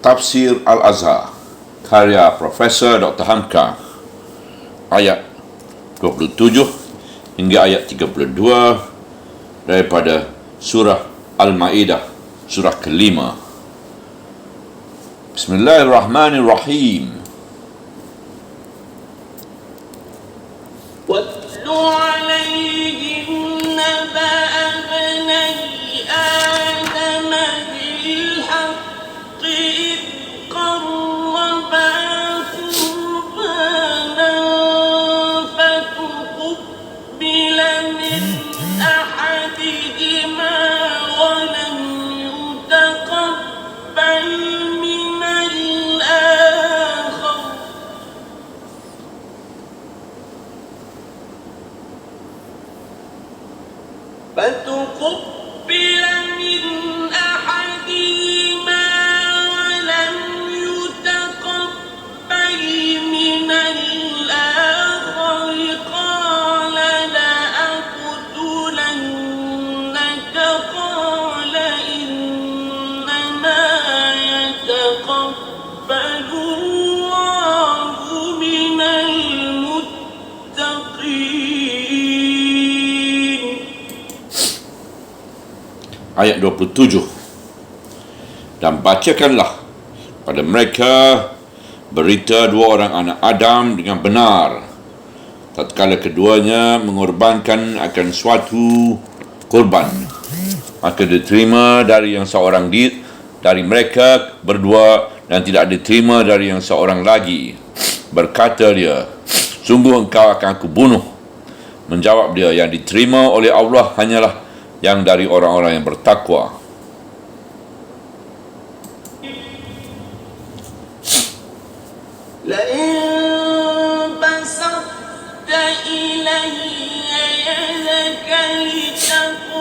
Tafsir Al-Azhar karya Profesor Dr. Hamka, ayat 27 hingga ayat 32 daripada surah Al-Ma'idah, surah kelima. Bismillahirrahmanirrahim. وَاتْلُ عَلَيْهِمْ نَبَأَ ابْنَيْ آدَمَ بِالْحَقِّ إِذْ قَرَّبَا قُرْبَانًا فَتُقُبِّلَ مِنْ أَحَدِهِمَا وَلَمْ يُتَقَبَّلْ مِنَ الْآخَرِ قَالَ لَأَقْتُلَنَّكَ قَالَ إِنَّمَا يَتَقَبَّلُ اللَّهُ مِنَ الْمُتَّقِينَ. Ayat 27. Dan bacakanlah pada mereka berita dua orang anak Adam dengan benar, tatkala keduanya mengorbankan akan suatu korban, maka diterima dari yang seorang dari mereka berdua dan tidak diterima dari yang seorang lagi. Berkata dia, sungguh engkau akan aku bunuh. Menjawab dia, yang diterima oleh Allah hanyalah yang dari orang-orang yang bertakwa. لئن بسطت إلي يدك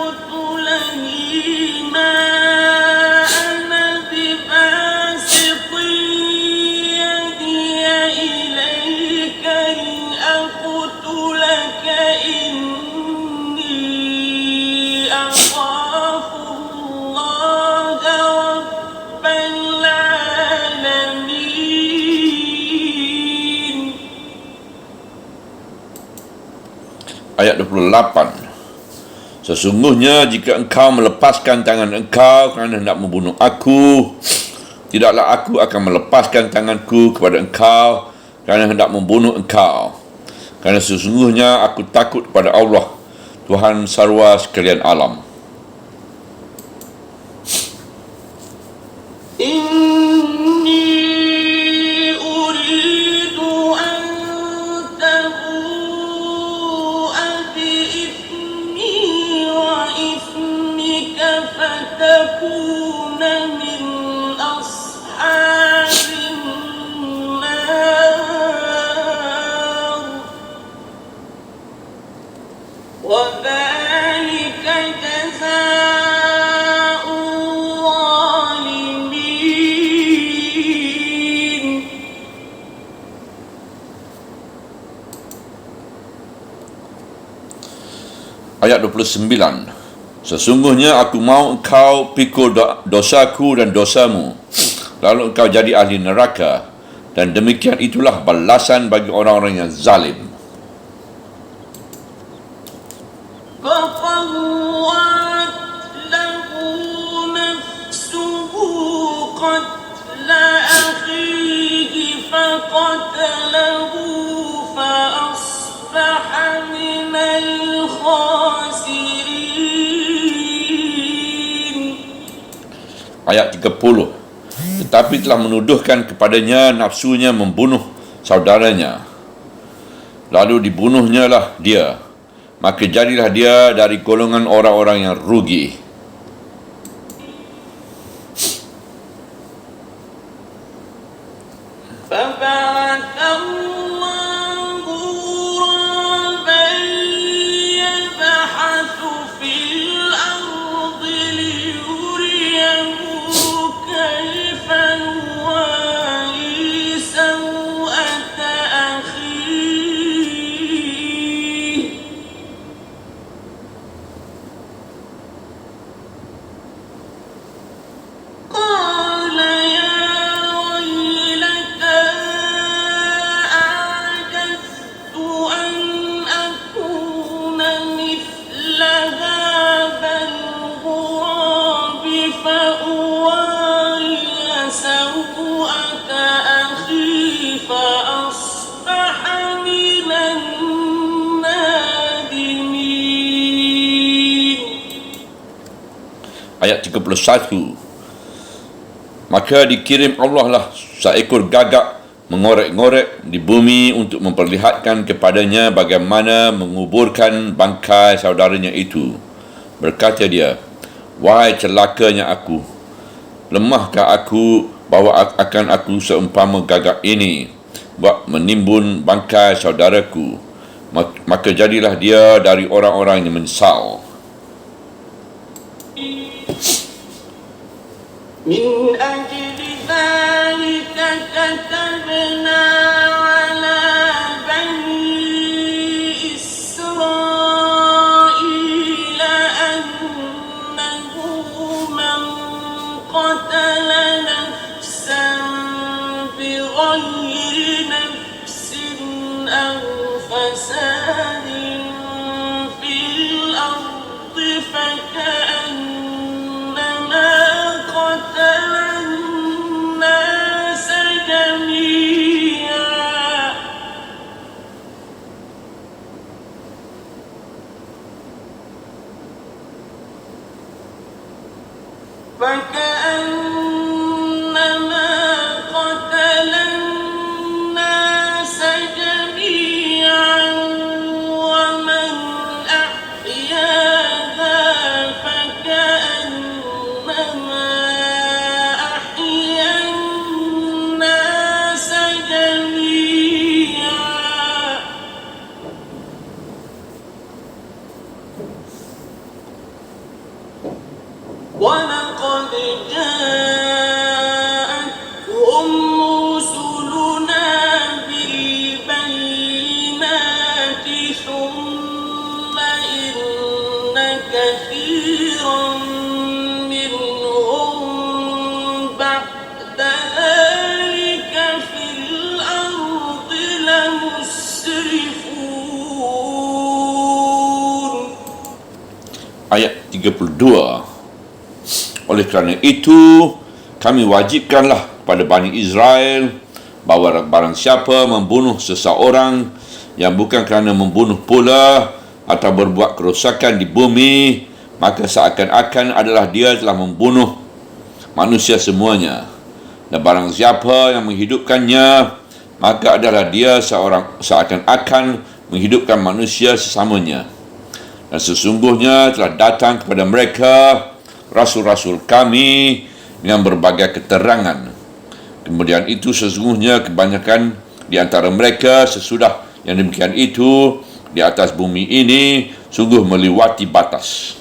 لتقتلني ما أنا بباسط يدي إليك لأقتلك إني أخاف الله رب العالمين. Ayat 28. Sesungguhnya jika engkau melepaskan tangan engkau kerana hendak membunuh aku, tidaklah aku akan melepaskan tanganku kepada engkau kerana hendak membunuh engkau. Kerana sesungguhnya aku takut kepada Allah, Tuhan sarwa sekalian alam. إني أريد أن تبوء بإثمي وإثمك فتكون من أصحاب النار وذلك جزاء الظالمين. Ayat 29. Sesungguhnya aku mau engkau pikul dosaku dan dosamu, lalu engkau jadi ahli neraka, dan demikian itulah balasan bagi orang-orang yang zalim. فطوعت له نفسه قتل أخيه فقتله فأصبح من الخاسرين. Ayat 30. Tetapi telah menuduhkan kepadanya nafsunya membunuh saudaranya, lalu dibunuhnya lah dia, maka jadilah dia dari golongan orang-orang yang rugi. فبعث الله غرابا يبحث في الأرض ليريه كيف يواري سوءة أخيه قال يا 31. Maka dikirim Allah lah seekor gagak mengorek-ngorek di bumi untuk memperlihatkan kepadanya bagaimana menguburkan bangkai saudaranya itu. Berkata dia, "Wahai celakanya aku, lemahkah aku bahawa akan aku seumpama gagak ini buat menimbun bangkai saudaraku?" Maka jadilah dia dari orang-orang yang menyesal. من أجل ذلك كتبنا على بني إسرائيل أنه من قتل نفسا بغير نفس أو فساد في الأرض فكأنما قتل الناس جميعا فكأنما قتل الناس جميعا ومن أحياها فكأنما أحيا الناس جميعا ولقد جاءتهم رسلنا بالبينات ثم إن كثيرا منهم بعد ذلك في الأرض لمسرفون. Ayat 32. Oleh kerana itu, kami wajibkanlah pada Bani Israel bahawa barang siapa membunuh seseorang yang bukan kerana membunuh pula atau berbuat kerosakan di bumi, maka seakan-akan adalah dia telah membunuh manusia semuanya. Dan barang siapa yang menghidupkannya, maka adalah dia seakan-akan menghidupkan manusia sesamanya. Dan sesungguhnya telah datang kepada mereka rasul-rasul kami dengan berbagai keterangan. Kemudian itu sesungguhnya kebanyakan di antara mereka sesudah yang demikian itu di atas bumi ini sungguh melewati batas.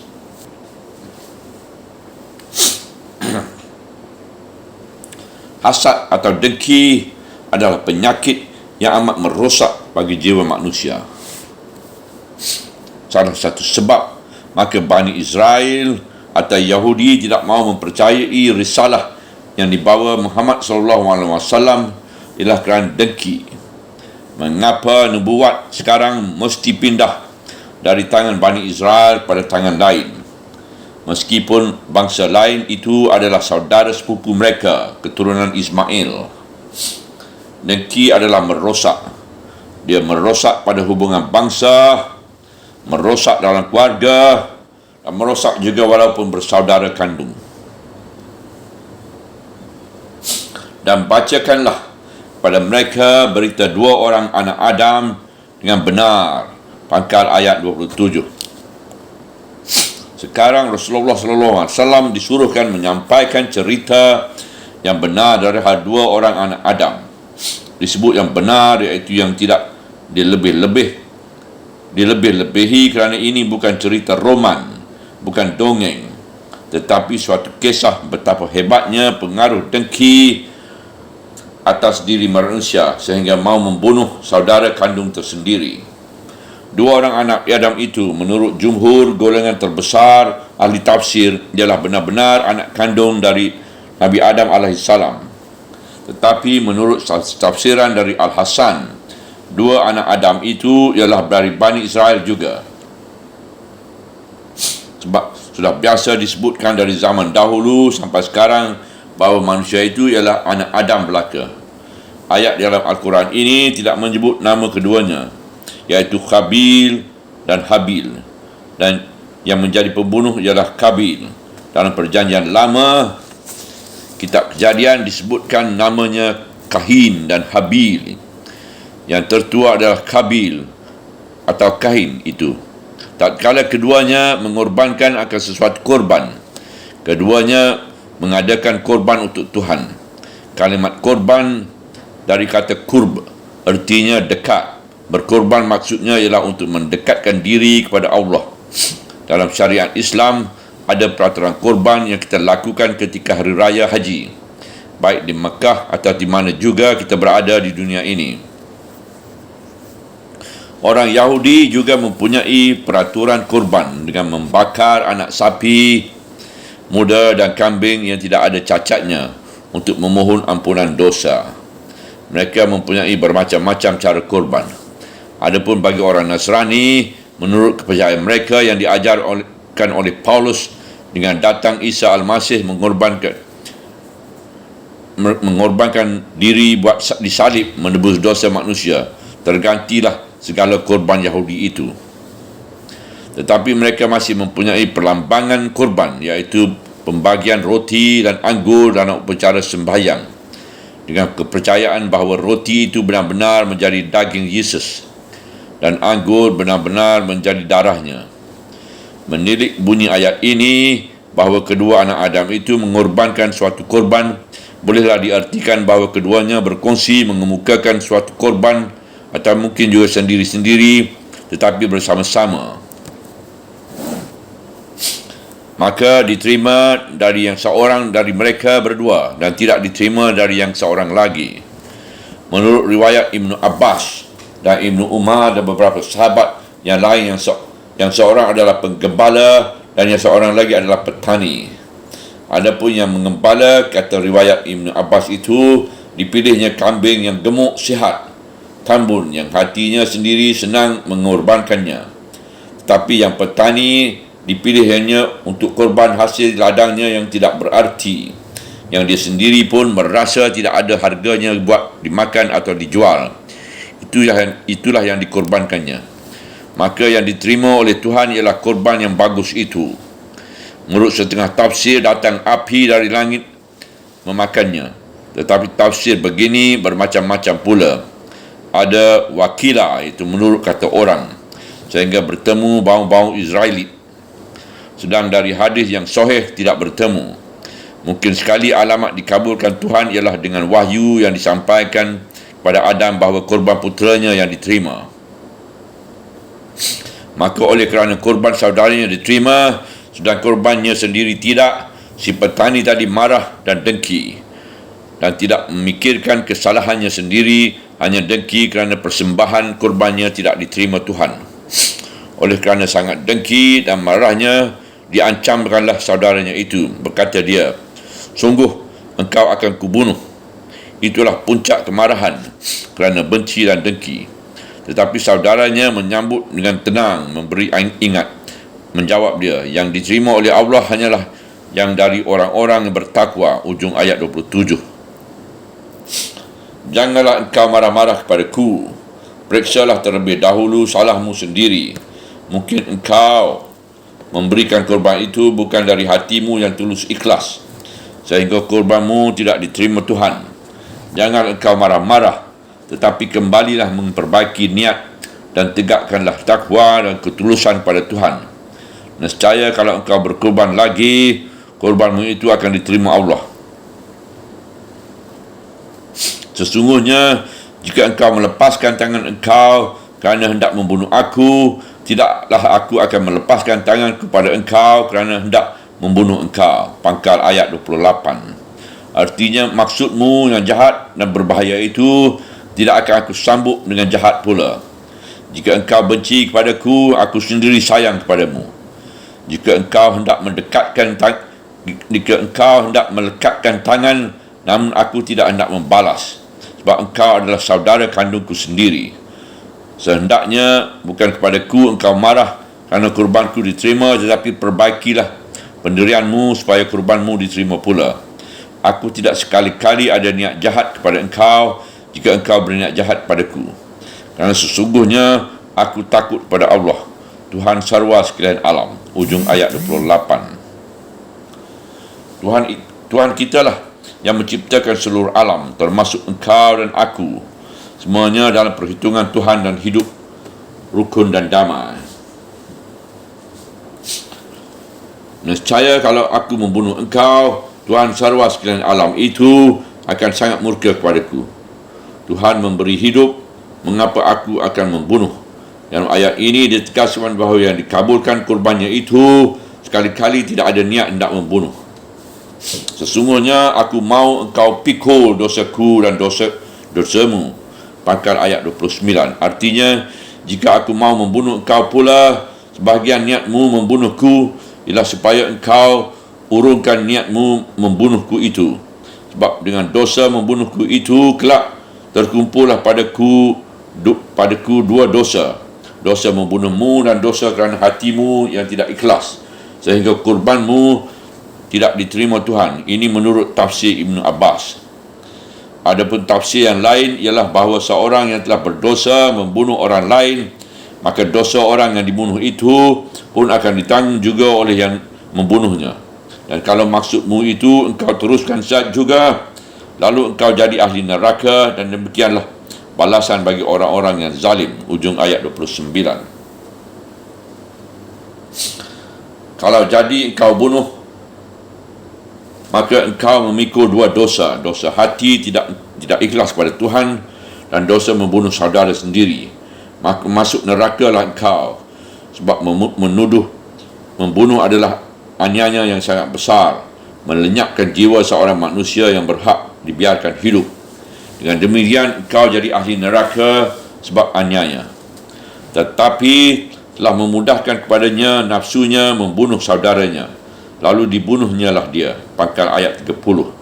Hasad atau dengki adalah penyakit yang amat merosak bagi jiwa manusia. Salah satu sebab maka Bani Israel atau Yahudi tidak mahu mempercayai risalah yang dibawa Muhammad SAW ialah kerana dengki. Mengapa nubuat sekarang mesti pindah dari tangan Bani Israel pada tangan lain, meskipun bangsa lain itu adalah saudara sepupu mereka, keturunan Ismail? Dengki adalah merosak. Dia merosak pada hubungan bangsa, merosak dalam keluarga, dan merosak juga walaupun bersaudara kandung. Dan bacakanlah pada mereka berita dua orang anak Adam dengan benar. Pangkal ayat 27. Sekarang Rasulullah SAW disuruhkan menyampaikan cerita yang benar dari dua orang anak Adam. Disebut yang benar iaitu yang tidak dilebih-lebihi kerana ini bukan cerita roman, bukan dongeng, tetapi suatu kisah betapa hebatnya pengaruh dengki atas diri manusia sehingga mau membunuh saudara kandung tersendiri. Dua orang anak Adam itu menurut jumhur golongan terbesar ahli tafsir ialah benar-benar anak kandung dari Nabi Adam alaihissalam. Tetapi menurut tafsiran dari Al-Hasan, dua anak Adam itu ialah dari Bani Israel juga. Sebab sudah biasa disebutkan dari zaman dahulu sampai sekarang bahawa manusia itu ialah anak Adam belaka. Ayat dalam Al-Quran ini tidak menyebut nama keduanya, iaitu Qabil dan Habil, dan yang menjadi pembunuh ialah Qabil, Dalam perjanjian lama, kitab Kejadian disebutkan namanya Kahin dan Habil. Yang tertua adalah Kabil atau Kahin itu. Tatkala keduanya mengorbankan akan sesuatu korban, keduanya mengadakan korban untuk Tuhan. Kalimat korban dari kata kurb, artinya dekat. Berkorban maksudnya ialah untuk mendekatkan diri kepada Allah. Dalam syariat Islam, ada peraturan korban yang kita lakukan ketika hari raya haji, baik di Mekah atau di mana juga kita berada di dunia ini. Orang Yahudi juga mempunyai peraturan korban dengan membakar anak sapi muda dan kambing yang tidak ada cacatnya untuk memohon ampunan dosa. Mereka mempunyai bermacam-macam cara korban. Adapun bagi orang Nasrani, menurut kepercayaan mereka yang diajarkan oleh Paulus, dengan datang Isa Al-Masih mengorbankan diri buat disalib menebus dosa manusia, tergantilah segala korban Yahudi itu. Tetapi mereka masih mempunyai perlambangan korban, iaitu pembagian roti dan anggur dalam upacara sembahyang, dengan kepercayaan bahawa roti itu benar-benar menjadi daging Yesus dan anggur benar-benar menjadi darahnya. Menilik bunyi ayat ini bahawa kedua anak Adam itu mengorbankan suatu korban, bolehlah diartikan bahawa keduanya berkongsi mengemukakan suatu korban, atau mungkin juga sendiri-sendiri tetapi bersama-sama. Maka diterima dari yang seorang dari mereka berdua dan tidak diterima dari yang seorang lagi. Menurut riwayat Ibnu Abbas dan Ibnu Umar dan beberapa sahabat yang lain, yang seorang adalah penggembala dan yang seorang lagi adalah petani. Adapun yang mengembala, kata riwayat Ibnu Abbas itu, dipilihnya kambing yang gemuk sihat, tambun yang hatinya sendiri senang mengorbankannya. Tetapi yang petani dipilih hanya untuk korban hasil ladangnya yang tidak berarti, yang dia sendiri pun merasa tidak ada harganya buat dimakan atau dijual. Itulah yang dikorbankannya. Maka yang diterima oleh Tuhan ialah korban yang bagus itu. Menurut setengah tafsir, datang api dari langit memakannya. Tetapi tafsir begini bermacam-macam pula. Ada wakila, itu menurut kata orang, sehingga bertemu bau-bau Israelit. Sedang dari hadis yang sahih tidak bertemu. Mungkin sekali alamat dikabulkan Tuhan ialah dengan wahyu yang disampaikan kepada Adam bahawa korban puteranya yang diterima. Maka oleh kerana korban saudaranya diterima, sedang korbannya sendiri tidak, si petani tadi marah dan dengki, dan tidak memikirkan kesalahannya sendiri, hanya dengki kerana persembahan korbannya tidak diterima Tuhan. Oleh kerana sangat dengki dan marahnya, diancamkanlah saudaranya itu. Berkata dia, "Sungguh engkau akan kubunuh." Itulah puncak kemarahan kerana benci dan dengki. Tetapi saudaranya menyambut dengan tenang, memberi ingat. Menjawab dia, "Yang diterima oleh Allah hanyalah yang dari orang-orang yang bertakwa." Ujung ayat 27. "Janganlah engkau marah-marah kepadaku. Periksalah terlebih dahulu salahmu sendiri. Mungkin engkau memberikan korban itu bukan dari hatimu yang tulus ikhlas, sehingga korbanmu tidak diterima Tuhan. Jangan engkau marah-marah, tetapi kembalilah memperbaiki niat dan tegakkanlah takwa dan ketulusan pada Tuhan. Nescaya kalau engkau berkorban lagi, korbanmu itu akan diterima Allah. Sesungguhnya, jika engkau melepaskan tangan engkau kerana hendak membunuh aku, tidaklah aku akan melepaskan tangan kepada engkau kerana hendak membunuh engkau." Pangkal ayat 28. Artinya, maksudmu yang jahat dan berbahaya itu tidak akan aku sambut dengan jahat pula. Jika engkau benci kepadaku, aku sendiri sayang kepadamu. Jika engkau hendak melekatkan tangan, namun aku tidak hendak membalas, sebab engkau adalah saudara kandungku sendiri. Sehendaknya bukan kepadaku engkau marah kerana kurbanku diterima, tetapi perbaikilah pendirianmu supaya kurbanmu diterima pula. Aku tidak sekali-kali ada niat jahat kepada engkau jika engkau berniat jahat padaku. Kerana sesungguhnya aku takut pada Allah, Tuhan sarwa sekalian alam. Ujung ayat 28. Tuhan kita lah yang menciptakan seluruh alam, termasuk engkau dan aku. Semuanya dalam perhitungan Tuhan dan hidup rukun dan damai. Nescaya kalau aku membunuh engkau, Tuhan sarwa sekalian alam itu akan sangat murka kepadaku. Tuhan memberi hidup, mengapa aku akan membunuh? Dalam ayat ini ditegaskan bahawa yang dikabulkan kurbannya itu sekali-kali tidak ada niat hendak membunuh. Sesungguhnya aku mau engkau pikul dosaku dan dosamu. Pangkal ayat 29. Artinya, jika aku mau membunuh engkau pula, sebahagian niatmu membunuhku ialah supaya engkau urungkan niatmu membunuhku itu. Sebab dengan dosa membunuhku itu, kelak terkumpullah padaku dua dosa. Dosa membunuhmu dan dosa kerana hatimu yang tidak ikhlas, sehingga kurbanmu tidak diterima Tuhan. Ini menurut tafsir Ibn Abbas. Adapun tafsir yang lain ialah bahawa seorang yang telah berdosa membunuh orang lain, maka dosa orang yang dibunuh itu pun akan ditanggung juga oleh yang membunuhnya. Dan kalau maksudmu itu engkau teruskan saja juga, lalu engkau jadi ahli neraka, dan demikianlah balasan bagi orang-orang yang zalim. Ujung ayat 29. Kalau jadi engkau bunuh, maka engkau memikul dua dosa. Dosa hati tidak ikhlas pada Tuhan, dan dosa membunuh saudara sendiri. Maka masuk nerakalah engkau. Sebab membunuh adalah aniaya yang sangat besar, melenyapkan jiwa seorang manusia yang berhak dibiarkan hidup. Dengan demikian engkau jadi ahli neraka sebab aniaya. Tetapi telah memudahkan kepadanya nafsunya membunuh saudaranya, lalu dibunuhnyalah dia. Pangkal ayat 30.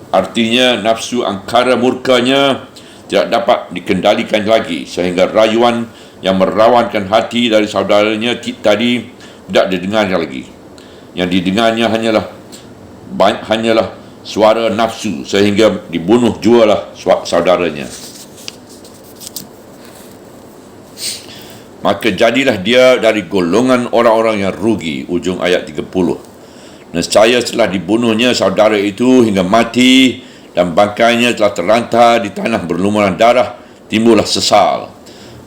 Artinya nafsu angkara murkanya tidak dapat dikendalikan lagi, sehingga rayuan yang merawankan hati dari saudaranya tadi tidak didengarnya lagi. Yang didengarnya hanyalah suara nafsu, sehingga dibunuh jualah saudaranya. Maka jadilah dia dari golongan orang-orang yang rugi. Ujung ayat 30. Nescaya setelah dibunuhnya saudara itu hingga mati dan bangkainya telah terlantar di tanah berlumuran darah, timbullah sesal.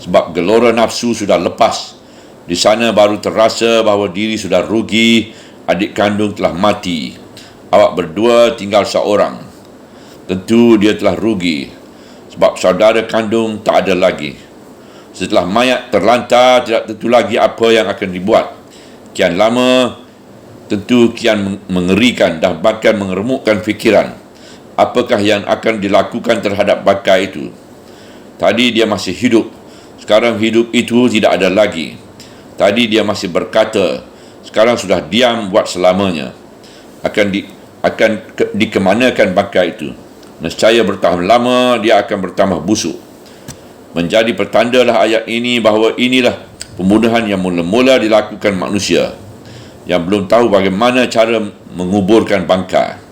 Sebab gelora nafsu sudah lepas. Di sana baru terasa bahawa diri sudah rugi, adik kandung telah mati, awak berdua tinggal seorang. Tentu dia telah rugi, sebab saudara kandung tak ada lagi. Setelah mayat terlantar, tidak tentu lagi apa yang akan dibuat. Kian lama, tentu kian mengerikan dan bahkan mengeremukkan fikiran. Apakah yang akan dilakukan terhadap bangkai itu? Tadi dia masih hidup, sekarang hidup itu tidak ada lagi. Tadi dia masih berkata, sekarang sudah diam buat selamanya. Akan dikemanakan bangkai itu? Nescaya bertambah lama dia akan bertambah busuk. Menjadi pertandalah ayat ini bahawa inilah pembunuhan yang mula-mula dilakukan manusia yang belum tahu bagaimana cara menguburkan bangkai.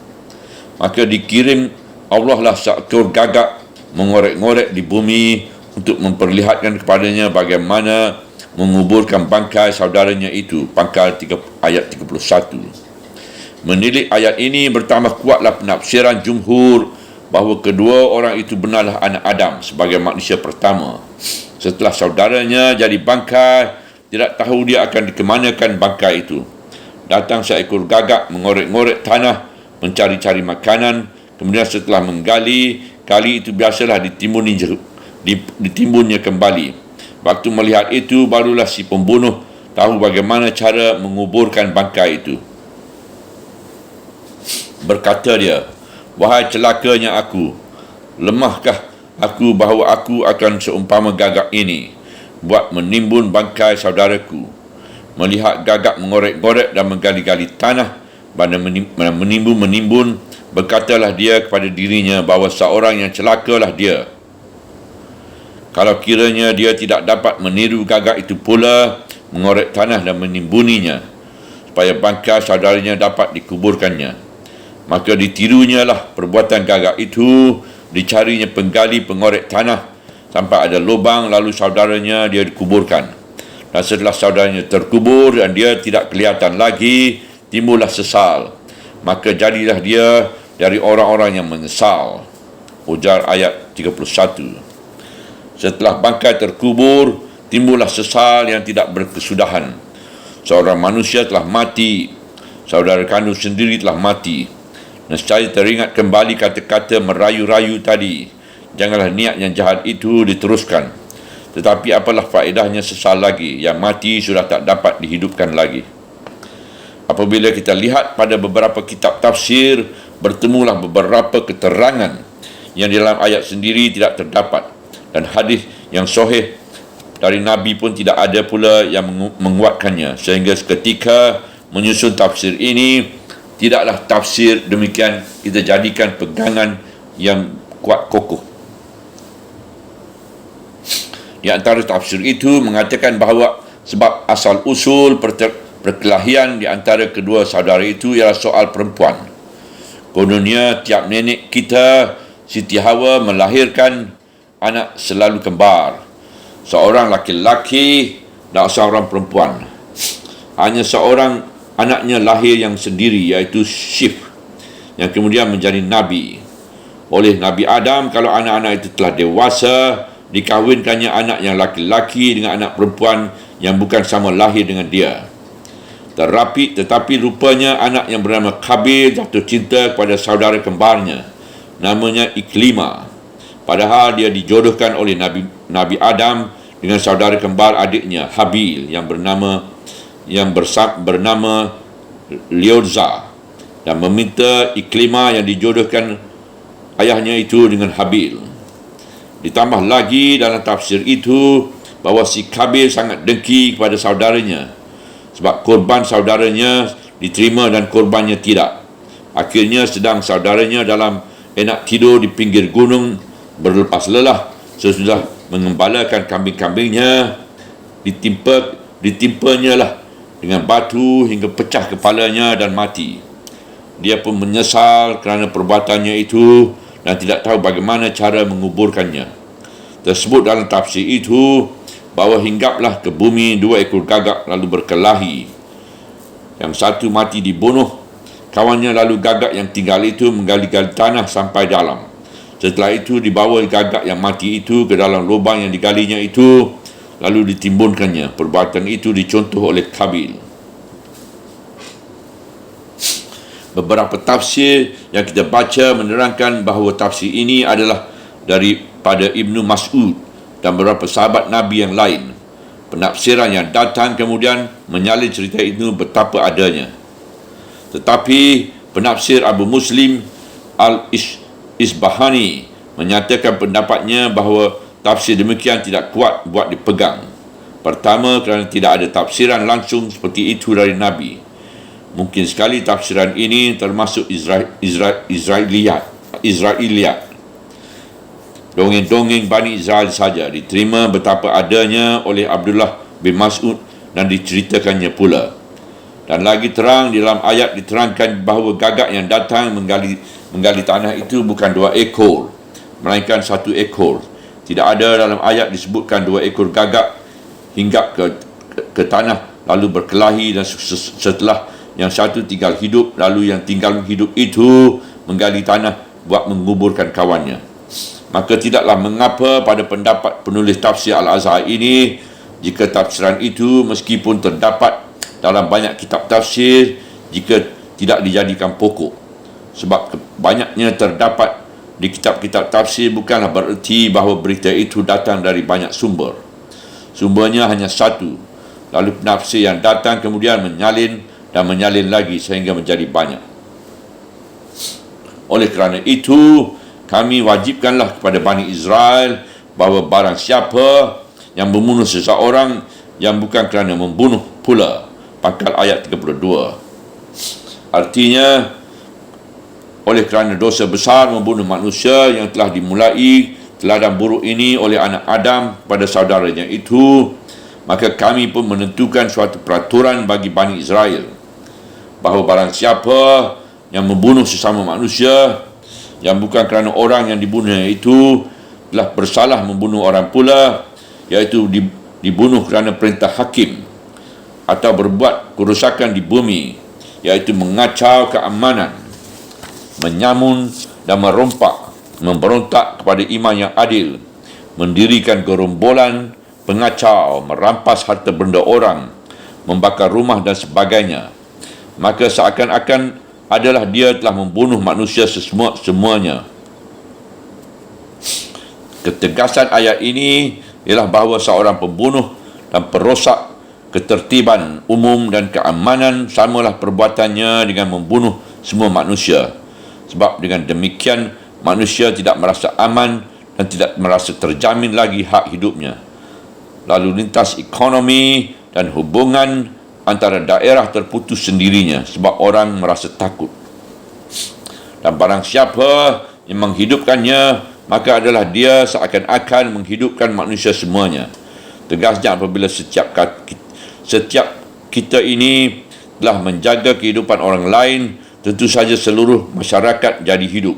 Maka dikirim Allah lah seekor gagak mengorek-ngorek di bumi untuk memperlihatkan kepadanya bagaimana menguburkan bangkai saudaranya itu. Pangkal ayat 31. Menilik ayat ini bertambah kuatlah penafsiran jumhur bahawa kedua orang itu benarlah anak Adam sebagai manusia pertama. Setelah saudaranya jadi bangkai, tidak tahu dia akan dikemanakan bangkai itu. Datang seekor gagak mengorek-ngorek tanah, mencari-cari makanan. Kemudian setelah menggali, kali itu biasalah ditimbunnya kembali. Waktu melihat itu, barulah si pembunuh tahu bagaimana cara menguburkan bangkai itu. Berkata dia, wahai celakanya aku, lemahkah aku bahawa aku akan seumpama gagak ini, buat menimbun bangkai saudaraku. Melihat gagak mengorek-ngorek dan menggali-gali tanah, dan menimbun, berkatalah dia kepada dirinya bahawa seorang yang celakalah dia. Kalau kiranya dia tidak dapat meniru gagak itu pula, mengorek tanah dan menimbuninya, supaya bangkai saudaranya dapat dikuburkannya. Maka ditirunya lah perbuatan gagak itu, dicarinya penggali pengorek tanah sampai ada lubang, lalu saudaranya dia dikuburkan. Dan setelah saudaranya terkubur dan dia tidak kelihatan lagi, timbullah sesal. maka jadilah dia dari orang-orang yang menyesal. Ujar ayat 31. Setelah bangkai terkubur, timbullah sesal yang tidak berkesudahan. Seorang manusia telah mati, saudara kandung sendiri telah mati. Nescaya teringat kembali kata-kata merayu-rayu tadi. Janganlah niat yang jahat itu diteruskan. Tetapi apalah faedahnya sesal lagi, yang mati sudah tak dapat dihidupkan lagi. Apabila kita lihat pada beberapa kitab tafsir, bertemulah beberapa keterangan yang di dalam ayat sendiri tidak terdapat, dan hadis yang sahih dari Nabi pun tidak ada pula yang menguatkannya, sehingga seketika menyusun tafsir ini tidaklah tafsir demikian kita jadikan pegangan yang kuat kokoh. Di antara tafsir itu mengatakan bahawa sebab asal usul perkelahian di antara kedua saudara itu ialah soal perempuan. Kononnya tiap nenek kita, Siti Hawa, melahirkan anak selalu kembar, seorang laki-laki dan seorang perempuan. Hanya seorang anaknya lahir yang sendiri, iaitu Syif, yang kemudian menjadi Nabi. Oleh Nabi Adam, kalau anak-anak itu telah dewasa, dikahwinkannya anak yang laki-laki dengan anak perempuan yang bukan sama lahir dengan dia. Tetapi rupanya anak yang bernama Kabil jatuh cinta kepada saudara kembarnya, namanya Iklima. Padahal dia dijodohkan oleh Nabi Adam dengan saudara kembar adiknya Habil yang bernama Liodza, dan meminta Iklima yang dijodohkan ayahnya itu dengan Habil. Ditambah lagi dalam tafsir itu bahawa si Kabil sangat dengki kepada saudaranya sebab korban saudaranya diterima dan korbannya tidak. Akhirnya sedang saudaranya dalam enak tidur di pinggir gunung berlepas lelah sesudah mengembalakan kambing-kambingnya, ditimpanya lah dengan batu hingga pecah kepalanya dan mati. Dia pun menyesal kerana perbuatannya itu dan tidak tahu bagaimana cara menguburkannya. Tersebut dalam tafsir itu bahawa hinggaplah ke bumi 2 ekor gagak lalu berkelahi. Yang satu mati dibunuh, kawannya lalu gagak yang tinggal itu menggali-gali tanah sampai dalam. Setelah itu dibawa gagak yang mati itu ke dalam lubang yang digalinya itu, lalu ditimbunkannya. Perbuatan itu dicontoh oleh Kabil. Beberapa tafsir yang kita baca menerangkan bahawa tafsir ini adalah daripada Ibnu Mas'ud dan beberapa sahabat Nabi yang lain. Penafsiran yang datang kemudian menyalin cerita itu betapa adanya. Tetapi penafsir Abu Muslim Al-Isbahani menyatakan pendapatnya bahawa tafsir demikian tidak kuat buat dipegang. Pertama, kerana tidak ada tafsiran langsung seperti itu dari Nabi. Mungkin sekali tafsiran ini termasuk Israiliyat. Dongeng-dongeng Bani Israel saja, diterima betapa adanya oleh Abdullah bin Mas'ud dan diceritakannya pula. Dan lagi terang di dalam ayat diterangkan bahawa gagak yang datang menggali tanah itu bukan 2 ekor, melainkan 1 ekor. Tidak ada dalam ayat disebutkan 2 ekor gagak hinggap ke tanah lalu berkelahi dan setelah yang satu tinggal hidup, lalu yang tinggal hidup itu menggali tanah buat menguburkan kawannya. Maka tidaklah mengapa pada pendapat penulis tafsir Al-Azhar ini, jika tafsiran itu meskipun terdapat dalam banyak kitab tafsir, jika tidak dijadikan pokok. Sebab banyaknya terdapat di kitab-kitab tafsir bukanlah bererti bahawa berita itu datang dari banyak sumber. Sumbernya hanya satu, lalu penafsir yang datang kemudian menyalin dan menyalin lagi sehingga menjadi banyak. Oleh kerana itu, kami wajibkanlah kepada Bani Israel bahawa barang siapa yang membunuh seseorang yang bukan kerana membunuh pula. Pangkal ayat 32. Artinya, oleh kerana dosa besar membunuh manusia yang telah dimulai teladan buruk ini oleh anak Adam pada saudaranya itu, maka kami pun menentukan suatu peraturan bagi Bani Israel bahawa barang siapa yang membunuh sesama manusia yang bukan kerana orang yang dibunuhnya itu telah bersalah membunuh orang pula, iaitu dibunuh kerana perintah hakim atau berbuat kerosakan di bumi, iaitu mengacau keamanan, menyamun dan memberontak kepada iman yang adil, mendirikan gerombolan pengacau, merampas harta benda orang, membakar rumah dan sebagainya, maka seakan-akan adalah dia telah membunuh manusia semuanya. Ketegasan ayat ini ialah bahawa seorang pembunuh dan perosak ketertiban umum dan keamanan samalah perbuatannya dengan membunuh semua manusia. Sebab dengan demikian manusia tidak merasa aman dan tidak merasa terjamin lagi hak hidupnya. Lalu lintas ekonomi dan hubungan antara daerah terputus sendirinya sebab orang merasa takut. Dan barang siapa yang menghidupkannya, maka adalah dia seakan-akan menghidupkan manusia semuanya. Tegasnya apabila setiap kita ini telah menjaga kehidupan orang lain, tentu saja seluruh masyarakat jadi hidup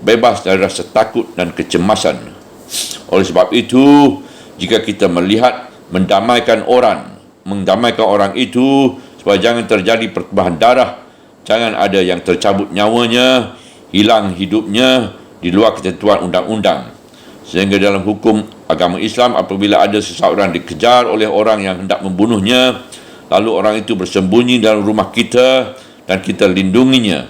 bebas dari rasa takut dan kecemasan. Oleh sebab itu, jika kita melihat mendamaikan orang itu supaya jangan terjadi pertumpahan darah, jangan ada yang tercabut nyawanya, hilang hidupnya di luar ketentuan undang-undang. Sehingga dalam hukum agama Islam, apabila ada seseorang dikejar oleh orang yang hendak membunuhnya, lalu orang itu bersembunyi dalam rumah kita dan kita lindunginya,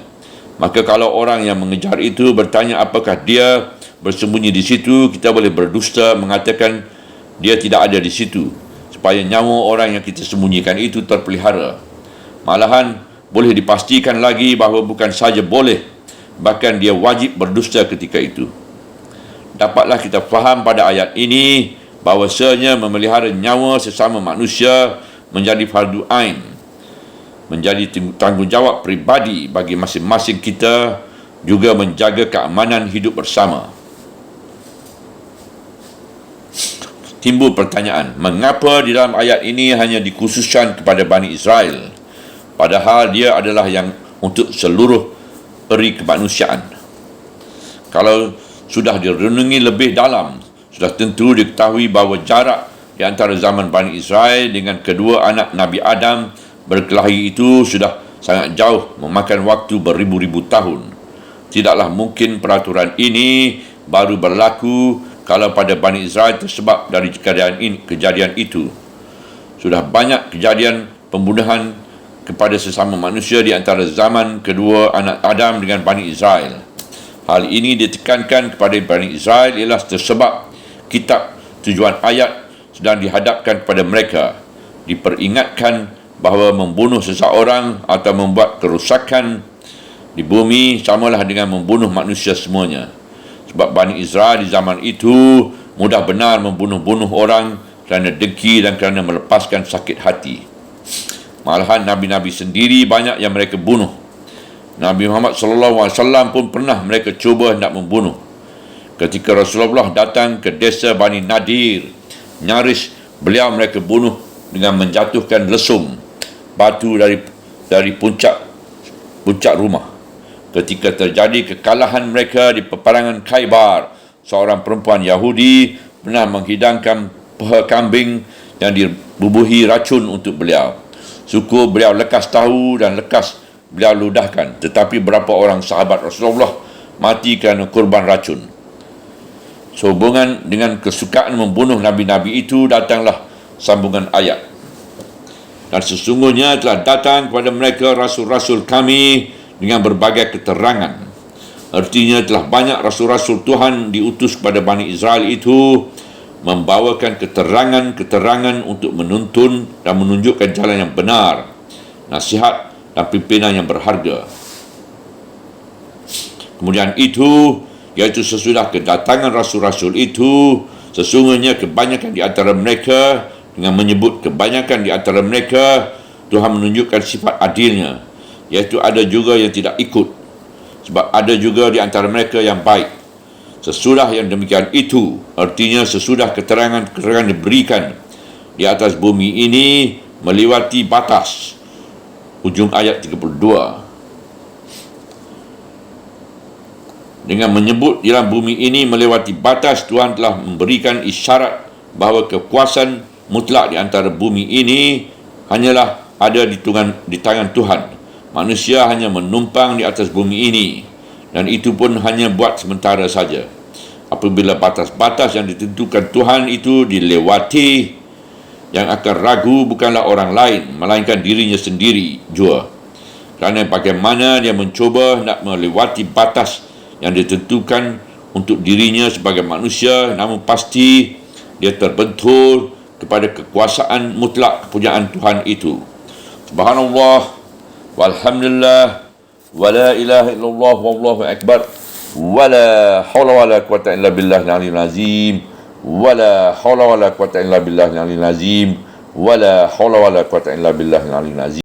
maka kalau orang yang mengejar itu bertanya apakah dia bersembunyi di situ, kita boleh berdusta mengatakan dia tidak ada di situ, supaya nyawa orang yang kita sembunyikan itu terpelihara. Malahan boleh dipastikan lagi bahawa bukan saja boleh, bahkan dia wajib berdusta ketika itu. Dapatlah kita faham pada ayat ini bahawasanya memelihara nyawa sesama manusia menjadi fardu ain, menjadi tanggungjawab pribadi bagi masing-masing kita, juga menjaga keamanan hidup bersama. Timbul pertanyaan, mengapa di dalam ayat ini hanya dikhususkan kepada Bani Israel, padahal dia adalah yang untuk seluruh eri kemanusiaan? Kalau sudah direnungi lebih dalam, sudah tentu diketahui bahawa jarak di antara zaman Bani Israel dengan kedua anak Nabi Adam berkelahi itu sudah sangat jauh, memakan waktu beribu-ribu tahun. Tidaklah mungkin peraturan ini baru berlaku kalau pada Bani Israel tersebab dari kejadian itu. Sudah banyak kejadian pembunuhan kepada sesama manusia di antara zaman kedua anak Adam dengan Bani Israel. Hal ini ditekankan kepada Bani Israel ialah tersebab kitab tujuan ayat sedang dihadapkan kepada mereka. Diperingatkan bahawa membunuh seseorang atau membuat kerusakan di bumi samalah dengan membunuh manusia semuanya. Sebab Bani Israel di zaman itu mudah benar membunuh-bunuh orang kerana dengki dan kerana melepaskan sakit hati. Malahan Nabi-Nabi sendiri banyak yang mereka bunuh. Nabi Muhammad SAW pun pernah mereka cuba hendak membunuh. Ketika Rasulullah datang ke desa Bani Nadir, nyaris beliau mereka bunuh dengan menjatuhkan lesung batu dari puncak rumah. Ketika terjadi kekalahan mereka di peperangan Khaybar, seorang perempuan Yahudi pernah menghidangkan peha kambing yang dibubuhi racun untuk beliau. Syukur beliau lekas tahu dan lekas beliau ludahkan, tetapi berapa orang sahabat Rasulullah mati kerana korban racun. Sehubungan dengan kesukaan membunuh Nabi-Nabi itu, datanglah sambungan ayat. Dan sesungguhnya telah datang kepada mereka rasul-rasul kami dengan berbagai keterangan. Artinya telah banyak rasul-rasul Tuhan diutus kepada Bani Israel itu, membawakan keterangan-keterangan untuk menuntun dan menunjukkan jalan yang benar, nasihat dan pimpinan yang berharga. Kemudian itu, iaitu sesudah kedatangan rasul-rasul itu, sesungguhnya kebanyakan di antara mereka, dengan menyebut kebanyakan di antara mereka, Tuhan menunjukkan sifat adilnya, iaitu ada juga yang tidak ikut, sebab ada juga di antara mereka yang baik. Sesudah yang demikian itu, artinya sesudah keterangan-keterangan diberikan di atas bumi ini melewati batas. Hujung ayat 32. Dengan menyebut dalam bumi ini melewati batas, Tuhan telah memberikan isyarat bahawa kekuasaan mutlak di antara bumi ini hanyalah ada di tangan Tuhan. Manusia hanya menumpang di atas bumi ini, dan itu pun hanya buat sementara saja. Apabila batas-batas yang ditentukan Tuhan itu dilewati, yang akan ragu bukanlah orang lain, melainkan dirinya sendiri jua. Kerana bagaimana dia mencuba nak melewati batas yang ditentukan untuk dirinya sebagai manusia, namun pasti dia terbentur kepada kekuasaan mutlak kepunyaan Tuhan itu. Subhanallah, walhamdulillah, wa la ilaha illallah, wallahu akbar, wa la hawla wa la quwata illa billah al-aliyyil azim, wa la hawla wa la quwata illa billah al-aliyyil azim, wa la hawla wa la quwata illa billah al-aliyyil azim.